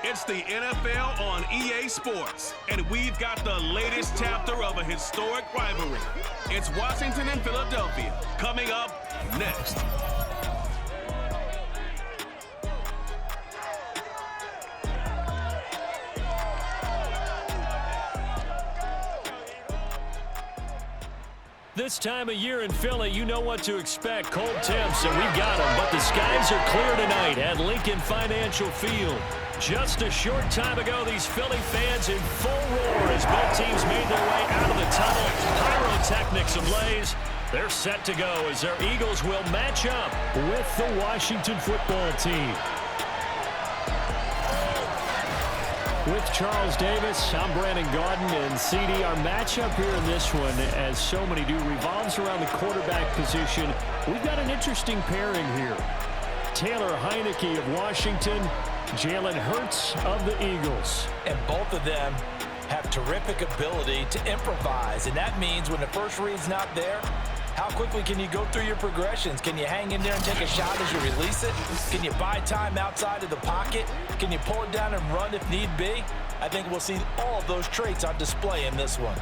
It's the NFL on EA Sports, and we've got the latest chapter of a historic rivalry. It's Washington and Philadelphia coming up next. This time of year in Philly, you know what to expect. Cold temps, and we've got them. But the skies are clear tonight at Lincoln Financial Field. Just a short time ago, these Philly fans in full roar as both teams made their way out of the tunnel. Pyrotechnics ablaze. They're set to go as their Eagles will match up with the Washington football team. With Charles Davis, I'm Brandon Gaudin, and CD, our matchup here in this one, as so many do, revolves around the quarterback position. We've got an interesting pairing here. Taylor Heineke of Washington, Jalen Hurts of the Eagles. And both of them have terrific ability to improvise, and that means when the first read's not there, how quickly can you go through your progressions? Can you hang in there and take a shot as you release it? Can you buy time outside of the pocket? Can you pull it down and run if need be? I think we'll see all of those traits on display in this one.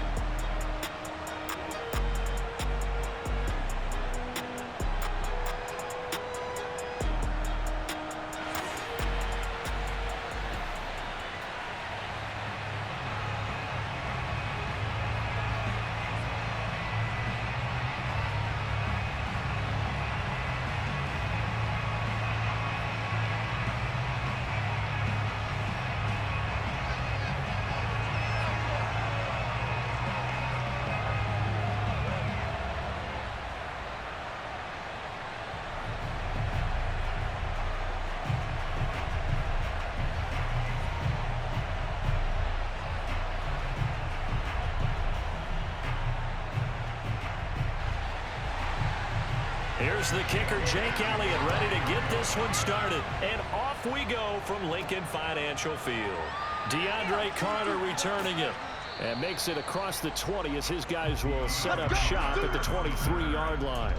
Here's the kicker, Jake Elliott, ready to get this one started. And off we go from Lincoln Financial Field. DeAndre Carter returning it. And makes it across the 20 as his guys will set up shop at the 23-yard line.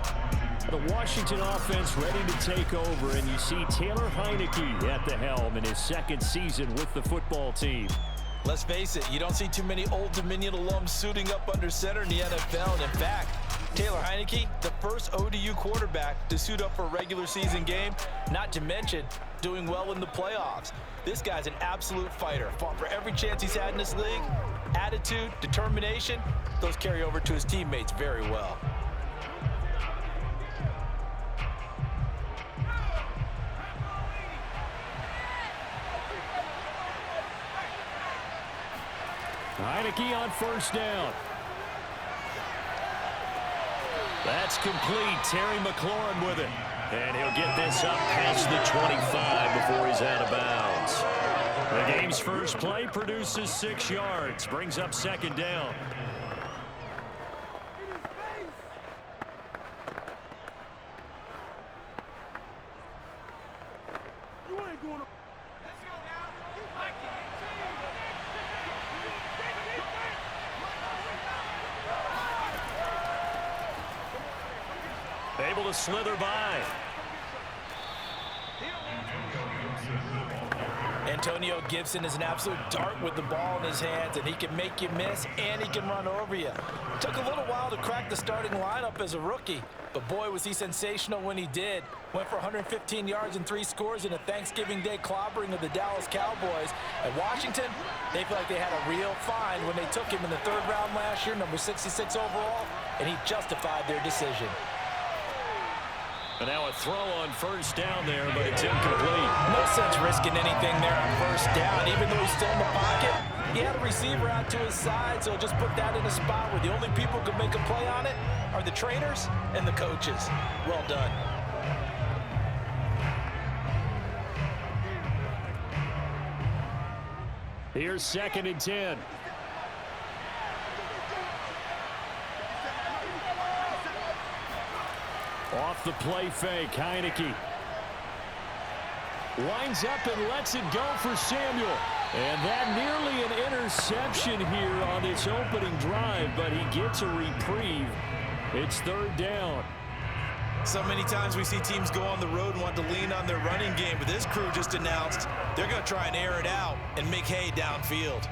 The Washington offense ready to take over, and you see Taylor Heineke at the helm in his second season with the football team. Let's face it, you don't see too many Old Dominion alums suiting up under center in the NFL. And in fact, Taylor Heineke, the first ODU quarterback to suit up for a regular season game, not to mention doing well in the playoffs. This guy's an absolute fighter. Fought for every chance he's had in this league. Attitude, determination, those carry over to his teammates very well. Heineke on first down. That's complete. Terry McLaurin with it. And he'll get this up past the 25 before he's out of bounds. The game's first play produces 6 yards. Brings up second down. Able to slither by. Antonio Gibson is an absolute dart with the ball in his hands, and he can make you miss, and he can run over you. Took a little while to crack the starting lineup as a rookie, but boy, was he sensational when he did. Went for 115 yards and 3 scores in a Thanksgiving Day clobbering of the Dallas Cowboys. At Washington, they feel like they had a real find when they took him in the 3rd round last year, number 66 overall, and he justified their decision. And now a throw on first down there, but it's incomplete. No sense risking anything there on first down. Even though he's still in the pocket, he had a receiver out to his side, so just put that in a spot where the only people who can make a play on it are the trainers and the coaches. Well done. Here's 2nd and 10. Off the play fake, Heineke winds up and lets it go for Samuel. And that nearly an interception here on its opening drive, but he gets a reprieve. It's 3rd down. So many times we see teams go on the road and want to lean on their running game, but this crew just announced they're going to try and air it out and make hay downfield.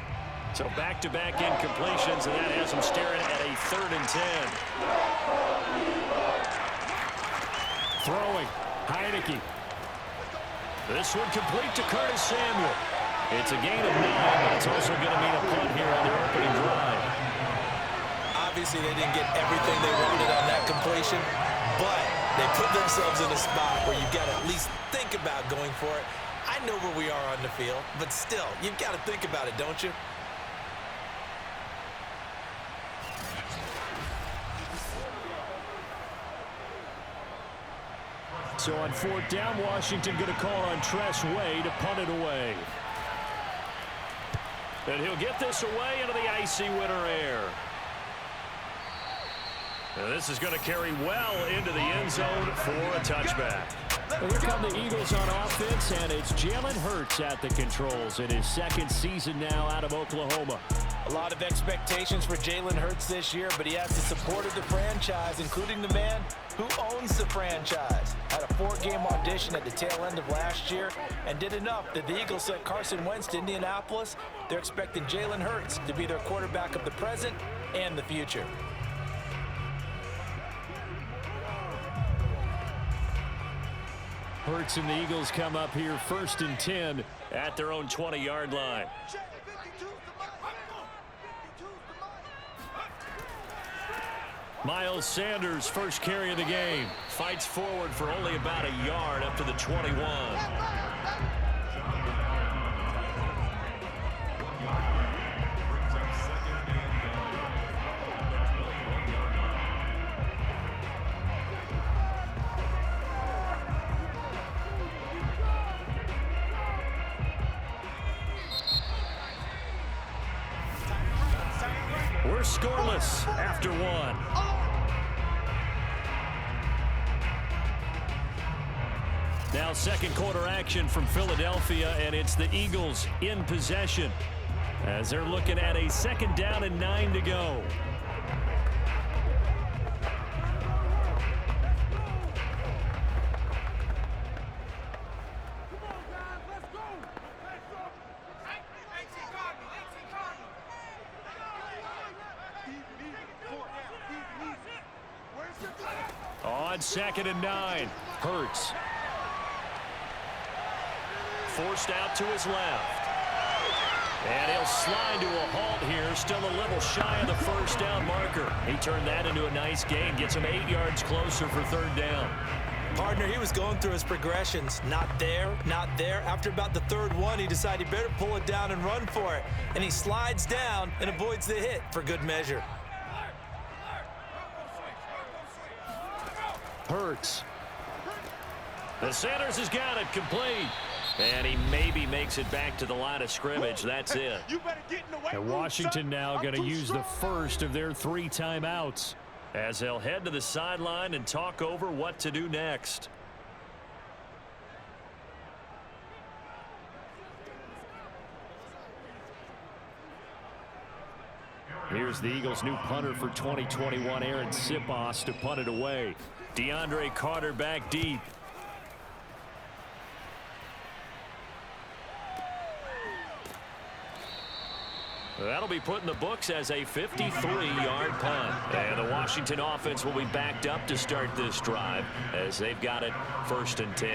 So back-to-back incompletions, and that has them staring at a 3rd and 10. Throwing, Heineke. This one complete to Curtis Samuel. It's a gain of 9, but it's also going to mean a punt here on their opening drive. Obviously, they didn't get everything they wanted on that completion, but they put themselves in a spot where you've got to at least think about going for it. I know where we are on the field, but still, you've got to think about it, don't you? So on 4th down, Washington going to call on Tress Way to punt it away. And he'll get this away into the icy winter air. And this is going to carry well into the end zone for a touchback. Well, here come the Eagles on offense, and it's Jalen Hurts at the controls in his 2nd season now out of Oklahoma. A lot of expectations for Jalen Hurts this year, but he has the support of the franchise, including the man who owns the franchise. Had a 4-game audition at the tail end of last year and did enough that the Eagles sent Carson Wentz to Indianapolis. They're expecting Jalen Hurts to be their quarterback of the present and the future. Hurts and the Eagles come up here 1st and 10 at their own 20-yard line. Miles Sanders, first carry of the game, fights forward for only about a yard up to the 21. We're scoreless after 1. Now 2nd quarter action from Philadelphia, and it's the Eagles in possession as they're looking at a 2nd down and 9 to go. On 2nd and 9, Hurts. Forced out to his left. And he'll slide to a halt here, still a little shy of the 1st down marker. He turned that into a nice gain, gets him 8 yards closer for 3rd down. Partner, he was going through his progressions. Not there, not there. After about the 3rd one, he decided he better pull it down and run for it. And he slides down and avoids the hit for good measure. Hurts. The Sanders has got it complete. And he maybe makes it back to the line of scrimmage. That's it. And Washington now going to use the first of their 3 timeouts as they'll head to the sideline and talk over what to do next. Here's the Eagles' new punter for 2021, Aaron Sipos, to punt it away. DeAndre Carter back deep. That'll be put in the books as a 53-yard punt. And the Washington offense will be backed up to start this drive as they've got it 1st and 10.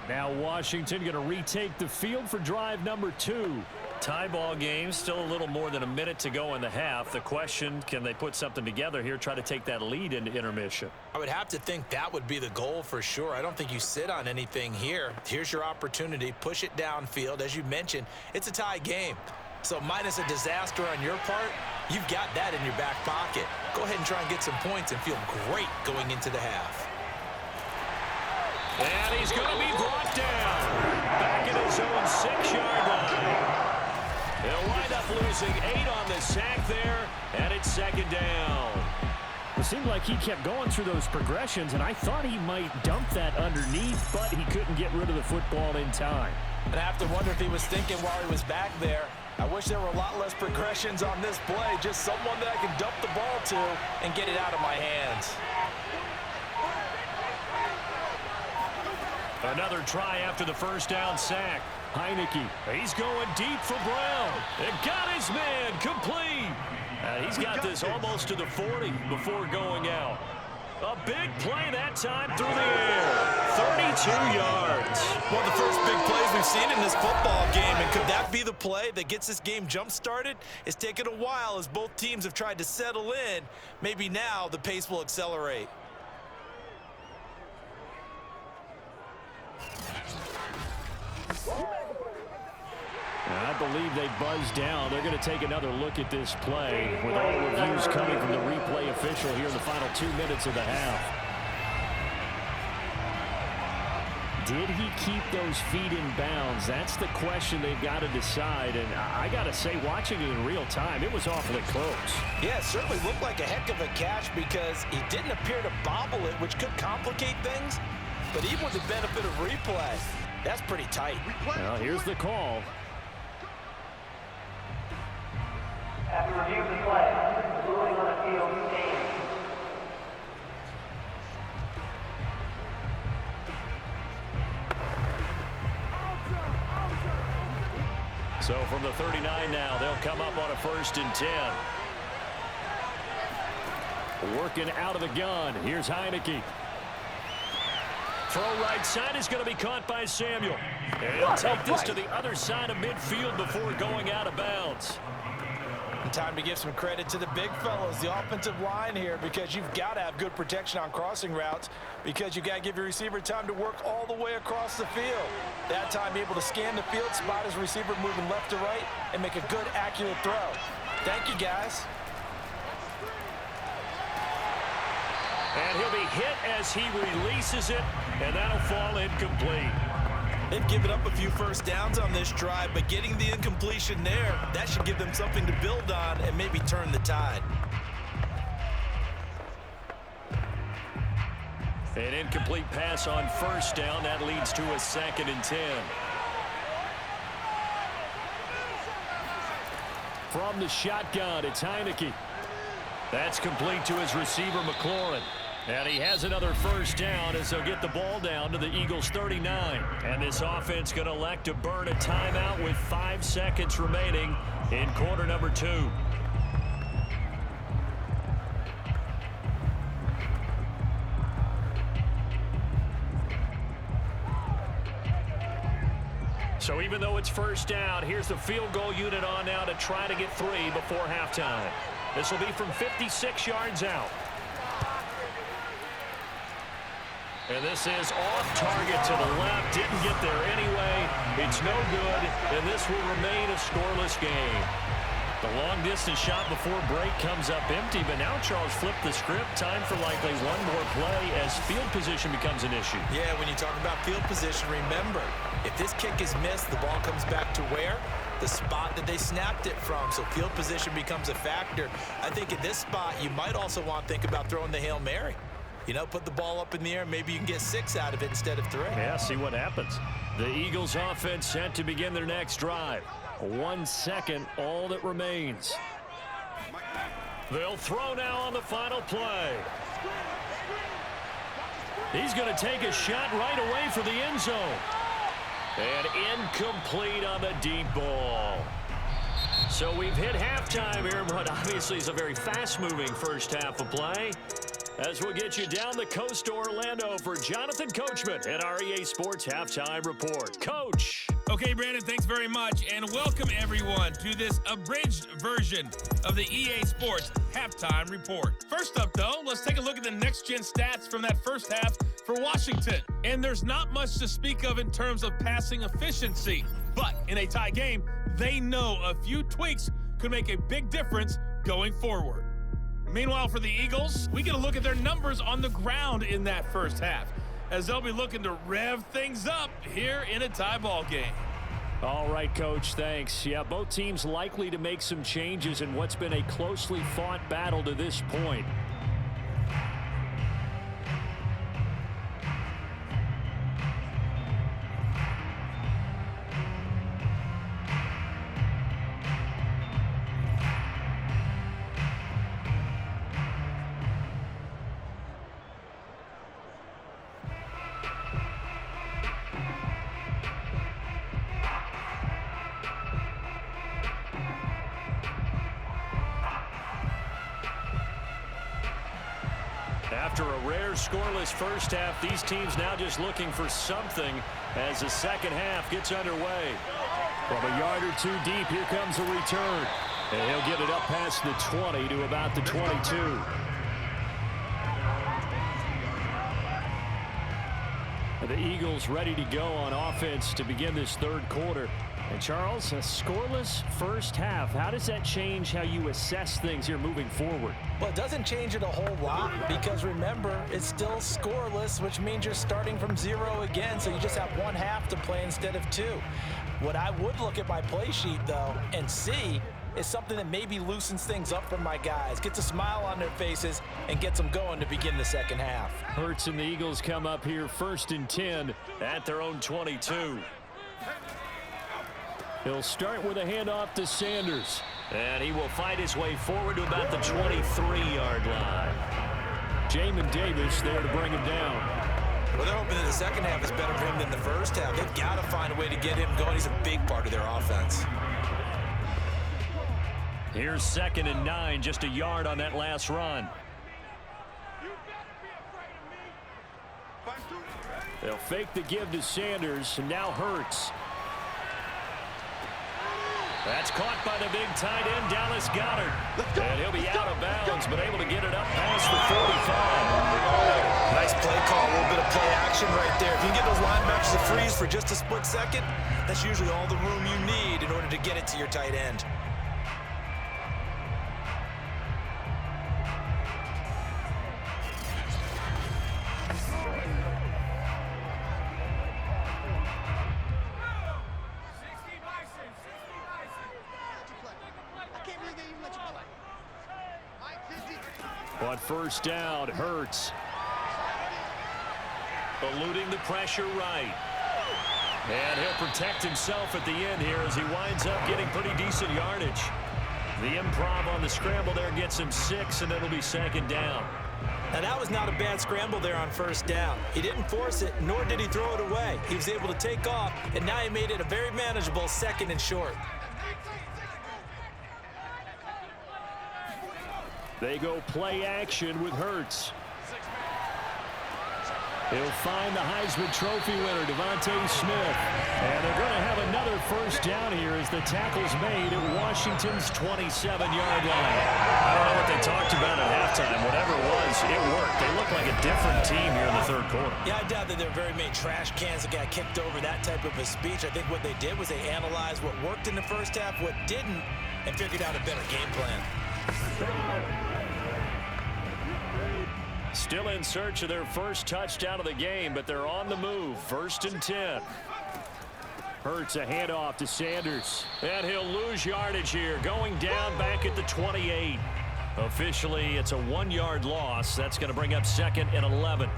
Now Washington going to retake the field for drive number 2. Tie ball game, still a little more than a minute to go in the half. The question, can they put something together here, try to take that lead into intermission? I would have to think that would be the goal for sure. I don't think you sit on anything here. Here's your opportunity. Push it downfield. As you mentioned, it's a tie game. So minus a disaster on your part, you've got that in your back pocket. Go ahead and try and get some points and feel great going into the half. And he's going to be brought down. Back at his own 6-yard line. They'll wind up losing 8 on the sack there, and it's 2nd down. It seemed like he kept going through those progressions, and I thought he might dump that underneath, but he couldn't get rid of the football in time. And I have to wonder if he was thinking while he was back there, I wish there were a lot less progressions on this play, just someone that I can dump the ball to and get it out of my hands. Another try after the first down sack. Heineke, he's going deep for Brown. And got his man complete. He's got this almost to the 40 before going out. A big play that time through the air. 32 yards. One of the first big plays we've seen in this football game, and could that be the play that gets this game jump-started? It's taken a while as both teams have tried to settle in. Maybe now the pace will accelerate. I believe they buzzed down. They're going to take another look at this play with all reviews coming from the replay official here in the final 2 minutes of the half. Did he keep those feet in bounds? That's the question they've got to decide. And I got to say, watching it in real time, it was awfully close. Yeah, it certainly looked like a heck of a catch because he didn't appear to bobble it, which could complicate things. But even with the benefit of replay, that's pretty tight. Well, here's the call. After review of the play, the ruling on the field stands. So from the 39 now, they'll come up on a 1st and 10. Working out of the gun. Here's Heineke. Throw right side is going to be caught by Samuel. And he'll take this to the other side of midfield before going out of bounds. And time to give some credit to the big fellas, the offensive line here, because you've got to have good protection on crossing routes because you've got to give your receiver time to work all the way across the field. That time, be able to scan the field, spot his receiver moving left to right, and make a good, accurate throw. Thank you, guys. And he'll be hit as he releases it, and that'll fall incomplete. They've given up a few first downs on this drive, but getting the incompletion there, that should give them something to build on and maybe turn the tide. An incomplete pass on 1st down. That leads to a 2nd and 10. From the shotgun, it's Heineke. That's complete to his receiver, McLaurin. And he has another 1st down as they'll get the ball down to the Eagles' 39. And this offense going to elect to burn a timeout with 5 seconds remaining in quarter number 2. So even though it's 1st down, here's the field goal unit on now to try to get 3 before halftime. This will be from 56 yards out. And this is off target to the left. Didn't get there anyway. It's no good, and this will remain a scoreless game. The long-distance shot before break comes up empty, but now Charles flipped the script. Time for likely one more play as field position becomes an issue. Yeah, when you talk about field position, remember, if this kick is missed, the ball comes back to where? The spot that they snapped it from. So field position becomes a factor. I think at this spot, you might also want to think about throwing the Hail Mary. You know, put the ball up in the air. Maybe you can get 6 out of it instead of 3. Yeah, see what happens. The Eagles offense set to begin their next drive. 1 second, all that remains. They'll throw now on the final play. He's going to take a shot right away for the end zone. And incomplete on the deep ball. So we've hit halftime here, but obviously it's a very fast-moving first half of play. As we'll get you down the coast to Orlando for Jonathan Coachman at our EA Sports Halftime Report. Coach. Okay, Brandon, thanks very much, and welcome everyone to this abridged version of the EA Sports Halftime Report. First up, though, let's take a look at the next-gen stats from that first half for Washington. And there's not much to speak of in terms of passing efficiency, but in a tie game, they know a few tweaks could make a big difference going forward. Meanwhile, for the Eagles, we get a look at their numbers on the ground in that first half, as they'll be looking to rev things up here in a tie ball game. All right, Coach, thanks. Yeah, both teams likely to make some changes in what's been a closely fought battle to this point. after a rare scoreless first half, these teams now just looking for something as the second half gets underway. From a yard or two deep, here comes a return. And he'll get it up past the 20 to about the 22. The Eagles ready to go on offense to begin this third quarter. And Charles, a scoreless first half. How does that change how you assess things here moving forward? Well, it doesn't change it a whole lot because remember, it's still scoreless, which means you're starting from 0 again, so you just have one half to play instead of 2. What I would look at my play sheet, though, and see is something that maybe loosens things up for my guys, gets a smile on their faces, and gets them going to begin the second half. Hurts and the Eagles come up here 1st and 10 at their own 22. He'll start with a handoff to Sanders. And he will fight his way forward to about the 23-yard line. Jamin Davis there to bring him down. Well, they're hoping that the second half is better for him than the first half. They've got to find a way to get him going. He's a big part of their offense. Here's 2nd and 9, just a yard on that last run. They'll fake the give to Sanders, and now Hurts. That's caught by the big tight end, Dallas Goedert. And he'll be out of bounds, but able to get it up past the 45. Nice play call, a little bit of play action right there. If you can get those linebackers to freeze for just a split second, that's usually all the room you need in order to get it to your tight end. On first down, Hurts. Eluding the pressure right. And he'll protect himself at the end here as he winds up getting pretty decent yardage. The improv on the scramble there gets him 6, and it'll be 2nd down. Now, that was not a bad scramble there on first down. He didn't force it, nor did he throw it away. He was able to take off, and now he made it a very manageable 2nd and short. They go play action with Hurts. He'll find the Heisman Trophy winner, Devontae Smith. And they're going to have another first down here as the tackle's made at Washington's 27-yard line. I don't know what they talked about at halftime. Whatever it was, it worked. They look like a different team here in the third quarter. Yeah, I doubt that there are very many trash cans that got kicked over that type of a speech. I think what they did was they analyzed what worked in the first half, what didn't, and figured out a better game plan. Still in search of their first touchdown of the game, but they're on the move. 1st and 10. Hurts a handoff to Sanders. And he'll lose yardage here, going down back at the 28. Officially, it's a 1-yard loss. That's going to bring up 2nd and 11.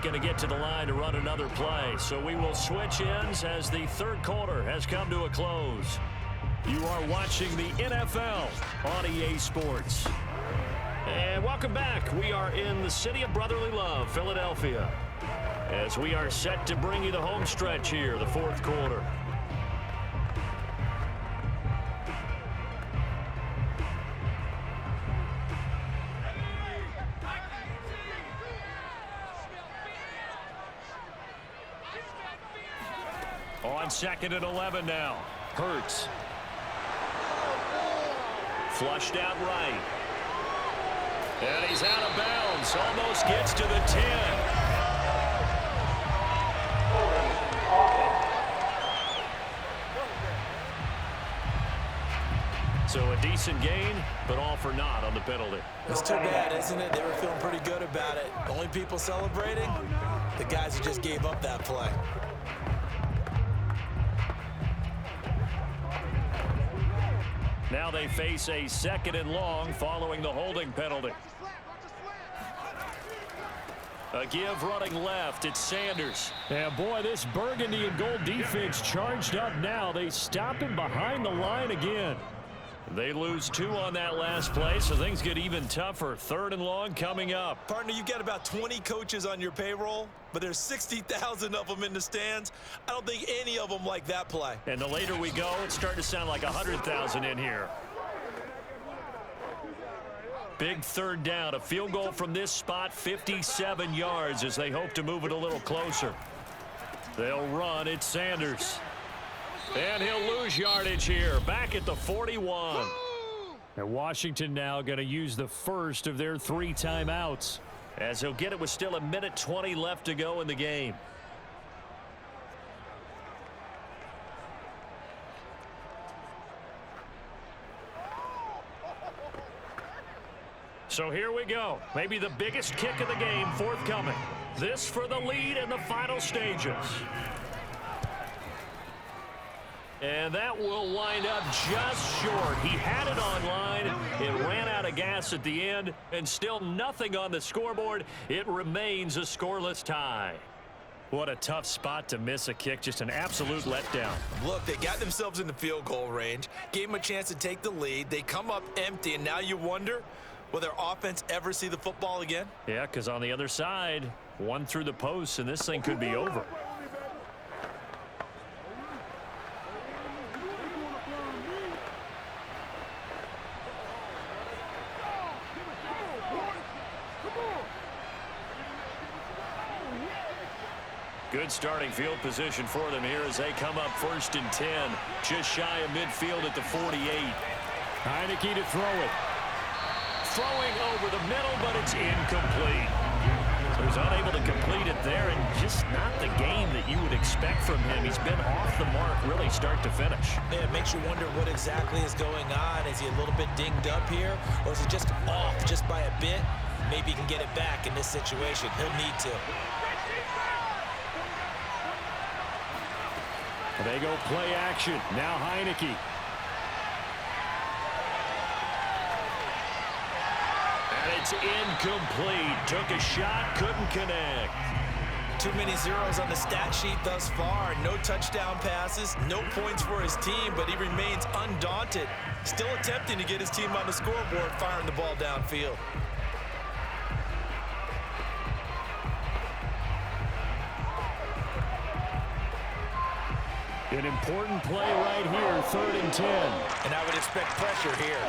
Going to get to the line to run another play. So we will switch ends as the third quarter has come to a close. You are watching the NFL on EA Sports. And welcome back. We are in the city of brotherly love, Philadelphia, as we are set to bring you the home stretch here, the fourth quarter. On 2nd and 11 now. Hurts. Flushed out right. And he's out of bounds. Almost gets to the 10. So a decent gain, but all for naught on the penalty. It's too bad, isn't it? They were feeling pretty good about it. Only people celebrating? The guys who just gave up that play. Now they face a 2nd and long following the holding penalty. A give running left. It's Sanders. And boy, this burgundy and gold defense charged up now. They stop him behind the line again. They lose 2 on that last play, so things get even tougher. 3rd and long coming up. Partner, you got about 20 coaches on your payroll, but there's 60,000 of them in the stands. I don't think any of them like that play. And the later we go, it's starting to sound like 100,000 in here. Big 3rd down, a field goal from this spot, 57 yards as they hope to move it a little closer. They'll run. It's Sanders. And he'll lose yardage here, back at the 41. And Washington now going to use the first of their 3 timeouts, as he'll get it with still 1:20 left to go in the game. So here we go. Maybe the biggest kick of the game forthcoming. This for the lead in the final stages. And that will wind up just short. He had it online. It ran out of gas at the end, and still nothing on the scoreboard. It remains a scoreless tie. What a tough spot to miss a kick. Just an absolute letdown. Look, they got themselves in the field goal range, gave them a chance to take the lead. They come up empty, and now you wonder, will their offense ever see the football again? Yeah, because on the other side, 1 through the post, and this thing could be over. Good starting field position for them here as they come up 1st and 10. Just shy of midfield at the 48. Heineke to throw it. Throwing over the middle, but it's incomplete. So he's unable to complete it there, and just not the game that you would expect from him. He's been off the mark really start to finish. Yeah, it makes you wonder what exactly is going on. Is he a little bit dinged up here, or is he just off just by a bit? Maybe he can get it back in this situation. He'll need to. They go play action. Now Heineke. And it's incomplete. Took a shot, couldn't connect. Too many zeros on the stat sheet thus far. No touchdown passes, no points for his team, but he remains undaunted. Still attempting to get his team on the scoreboard, firing the ball downfield. An important play right here, 3rd and 10. And I would expect pressure here.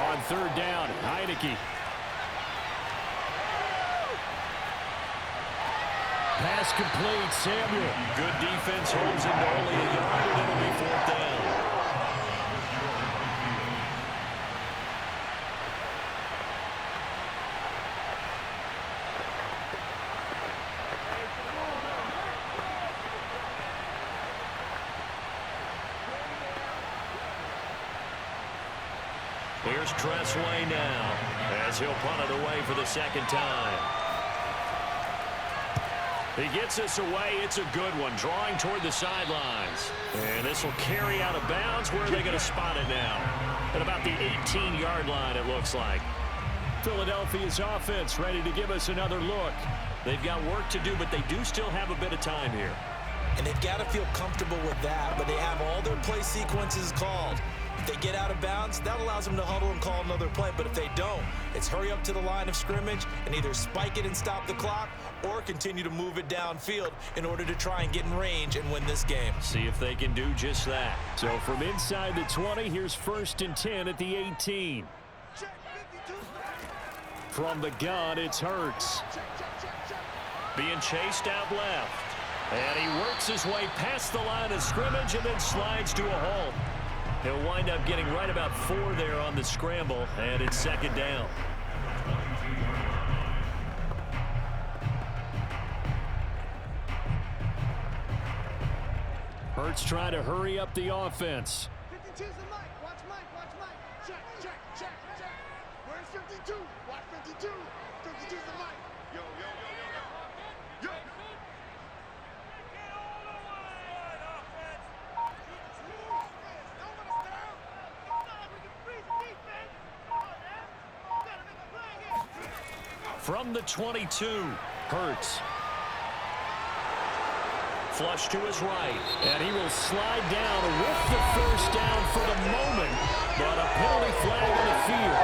On 3rd down, Heineke. Pass complete, Samuel. Good defense holds him to only a yard, and it'll be 4th down. Here's Tressway now, as he'll punt it away for the 2nd time. He gets this away. It's a good one, drawing toward the sidelines. And this will carry out of bounds. Where are they going to spot it now? At about the 18-yard line, it looks like. Philadelphia's offense ready to give us another look. They've got work to do, but they do still have a bit of time here. And they've got to feel comfortable with that, but they have all their play sequences called. If they get out of bounds, that allows them to huddle and call another play. But if they don't, it's hurry up to the line of scrimmage and either spike it and stop the clock or continue to move it downfield in order to try and get in range and win this game. See if they can do just that. So from inside the 20, here's 1st and 10 at the 18. From the gun, it's Hurts. Being chased out left. And he works his way past the line of scrimmage and then slides to a halt. He'll wind up getting right about 4 there on the scramble, and it's 2nd down. Hurts trying to hurry up the offense. 52's the mic. Watch Mike. Watch Mike. Check. Where's 52? Watch 52. 52's the mic. Yo. From the 22, Hurts. Flush to his right. And he will slide down with the first down for the moment. But a penalty flag on the field.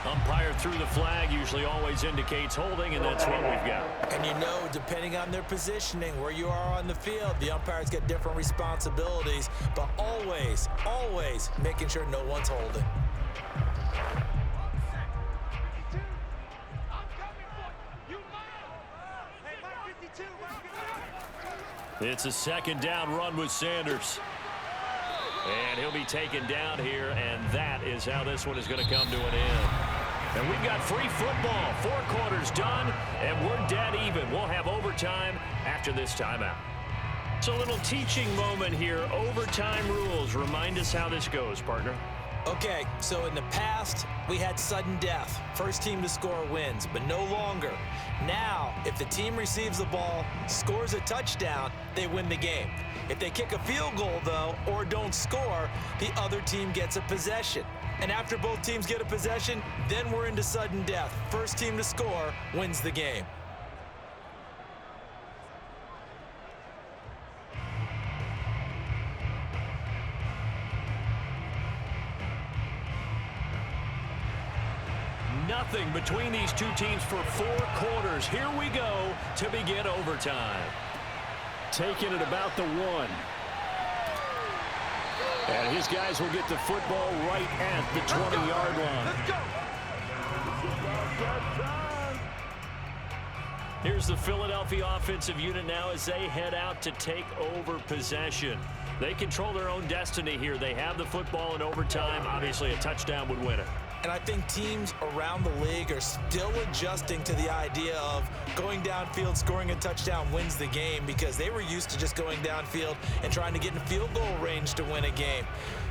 Umpire through the flag usually always indicates holding, and that's what we've got. And you know, depending on their positioning, where you are on the field, the umpires get different responsibilities, but always, always making sure no one's holding. It's a second down run with Sanders. And he'll be taken down here, and that is how this one is going to come to an end. And we've got free football. 4 quarters done, and we're dead even. We'll have overtime after this timeout. So a little teaching moment here. Overtime rules. Remind us how this goes, partner. Okay, so in the past, we had sudden death. First team to score wins, but no longer. Now, if the team receives the ball, scores a touchdown, they win the game. If they kick a field goal, though, or don't score, the other team gets a possession. And after both teams get a possession, then we're into sudden death. First team to score wins the game. Nothing between these two teams for 4 quarters. Here we go to begin overtime. Taking it about the 1. And his guys will get the football right at the 20-yard line. Here's the Philadelphia offensive unit now as they head out to take over possession. They control their own destiny here. They have the football in overtime. Obviously, a touchdown would win it. And I think teams around the league are still adjusting to the idea of going downfield, scoring a touchdown wins the game, because they were used to just going downfield and trying to get in field goal range to win a game.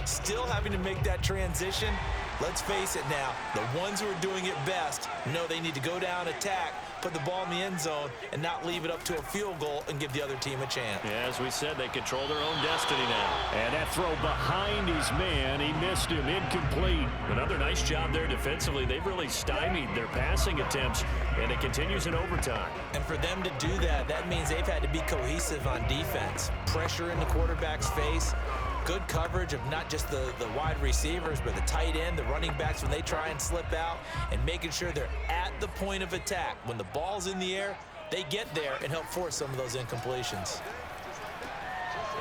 Still having to make that transition. Let's face it now, the ones who are doing it best know they need to go down, attack, put the ball in the end zone, and not leave it up to a field goal and give the other team a chance. Yeah, as we said, they control their own destiny now. And that throw behind his man, he missed him, incomplete. Another nice job there defensively. They've really stymied their passing attempts, and it continues in overtime. And for them to do that, that means they've had to be cohesive on defense. Pressure in the quarterback's face. Good coverage of not just the wide receivers, but the tight end, the running backs when they try and slip out, and making sure they're at the point of attack. When the ball's in the air, they get there and help force some of those incompletions.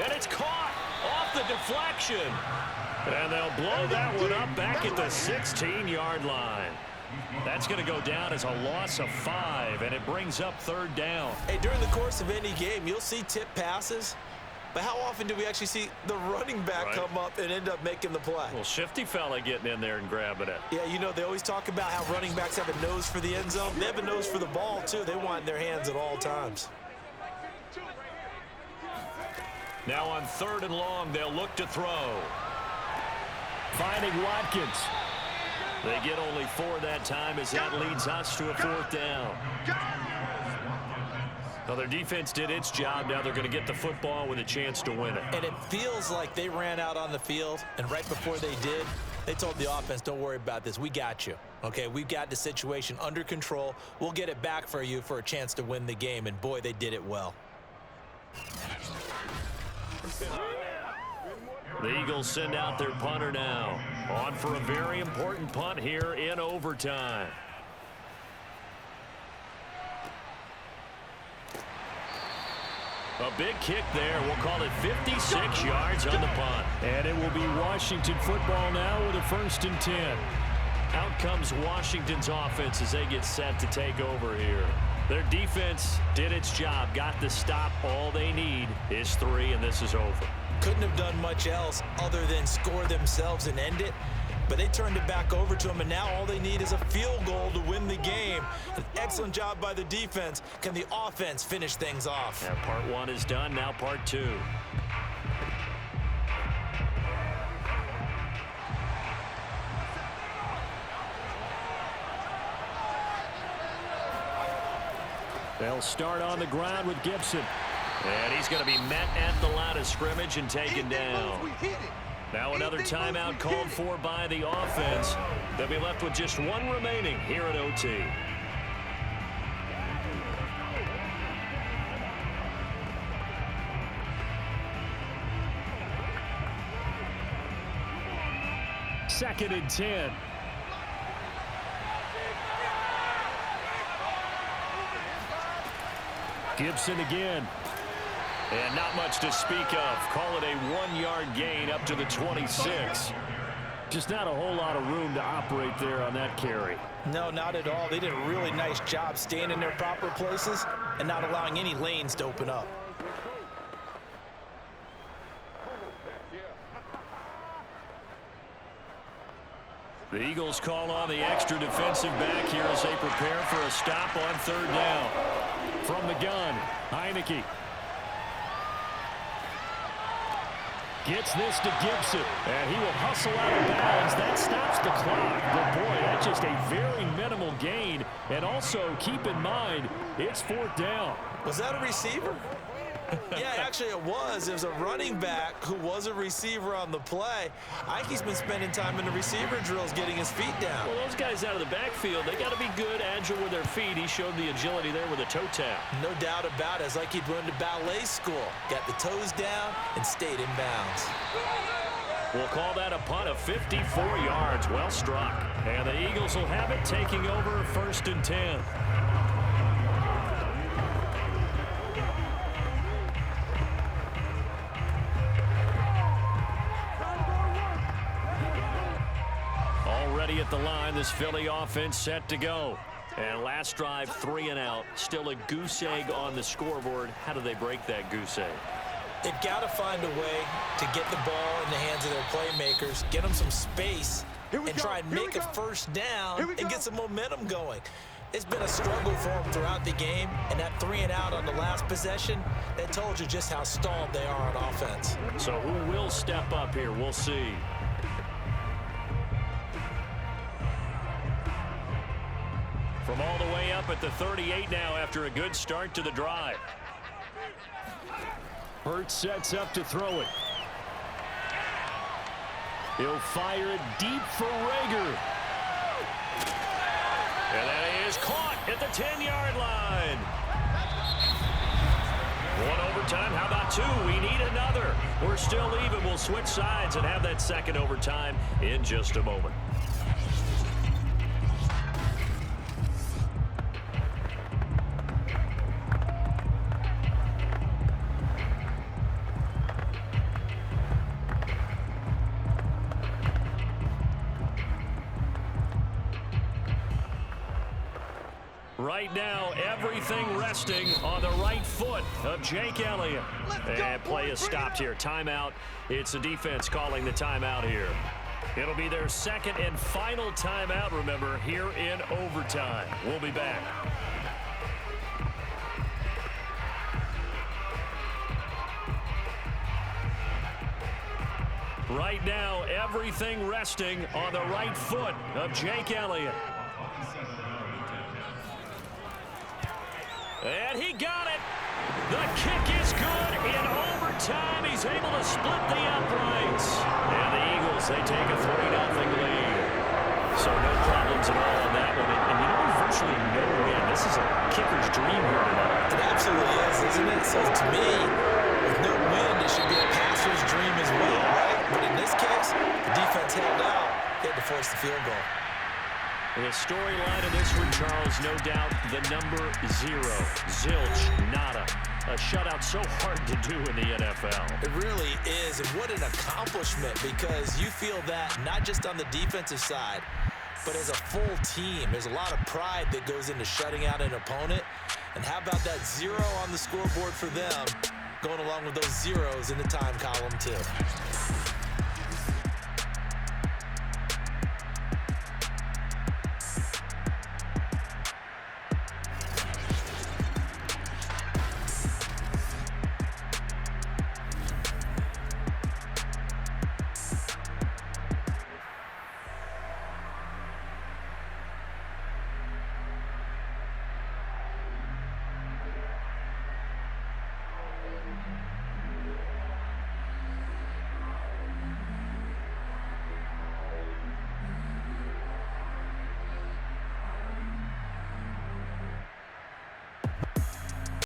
And it's caught off the deflection. And they'll blow that one up back at the 16-yard line. That's going to go down as a loss of 5, and it brings up 3rd down. Hey, during the course of any game, you'll see tip passes. But how often do we actually see the running back come up and end up making the play? Well, shifty fella getting in there and grabbing it. Yeah, you know, they always talk about how running backs have a nose for the end zone. They have a nose for the ball, too. They want in their hands at all times. Now on 3rd and long, they'll look to throw. Finding Watkins. They get only 4 that time as that leads us to a 4th down. Well, their defense did its job. Now they're going to get the football with a chance to win it. And it feels like they ran out on the field, and right before they did, they told the offense, don't worry about this. We got you. Okay, we've got the situation under control. We'll get it back for you for a chance to win the game. And, boy, they did it well. The Eagles send out their punter now. On for a very important punt here in overtime. A big kick there. We'll call it 56 yards on the punt. And it will be Washington football now with a 1st and 10. Out comes Washington's offense as they get set to take over here. Their defense did its job, got the stop. All they need is 3, and this is over. Couldn't have done much else other than score themselves and end it. But they turned it back over to them, and now all they need is a field goal to win the game. An excellent job by the defense. Can the offense finish things off? Yeah, part 1 is done. Now part 2. They'll start on the ground with Gibson. And he's going to be met at the line of scrimmage and taken down. Now another timeout called for by the offense. They'll be left with just 1 remaining here at OT. 2nd and 10. Gibson again. And not much to speak of. Call it a 1-yard gain up to the 26. Just not a whole lot of room to operate there on that carry. No, not at all. They did a really nice job staying in their proper places and not allowing any lanes to open up. The Eagles call on the extra defensive back here as they prepare for a stop on 3rd down. From the gun, Heineke. Gets this to Gibson, and he will hustle out of bounds. That stops the clock. But, boy, that's just a very minimal gain. And also, keep in mind, it's 4th down. Was that a receiver? Yeah, actually it was. It was a running back who was a receiver on the play. Ike's been spending time in the receiver drills getting his feet down. Well, those guys out of the backfield, they got to be good, agile with their feet. He showed the agility there with a toe tap. No doubt about it. It's like he'd run to ballet school. Got the toes down and stayed in bounds. We'll call that a punt of 54 yards. Well struck. And the Eagles will have it, taking over 1st and 10. Already at the line, this Philly offense set to go. And last drive, 3 and out. Still a goose egg on the scoreboard. How do they break that goose egg? They've got to find a way to get the ball in the hands of their playmakers, get them some space, and try and make a 1st down and get some momentum going. It's been a struggle for them throughout the game, and that 3 and out on the last possession, that told you just how stalled they are on offense. So who will step up here? We'll see. From all the way up at the 38 now after a good start to the drive. Hurts sets up to throw it. He'll fire it deep for Rager. And that is caught at the 10-yard line. 1 overtime. How about 2? We need another. We're still even. We'll switch sides and have that 2nd overtime in just a moment. Right now, everything resting on the right foot of Jake Elliott. And play is stopped here. Timeout. It's the defense calling the timeout here. It'll be their 2nd and final timeout, remember, here in overtime. We'll be back. Right now, everything resting on the right foot of Jake Elliott. And he got it. The kick is good in overtime. He's able to split the uprights. And the Eagles, they take a 3-0 lead. So no problems at all on that one. And you know, virtually no win. This is a kicker's dream here tonight. It absolutely is, isn't it? So to me, with no win, it should be a passer's dream as well, right? But in this case, the defense held out. They had to force the field goal. The storyline of this one, Charles, no doubt, the number 0. Zilch, nada. A shutout so hard to do in the NFL. It really is, and what an accomplishment, because you feel that not just on the defensive side, but as a full team. There's a lot of pride that goes into shutting out an opponent. And how about that 0 on the scoreboard for them, going along with those zeros in the time column, too.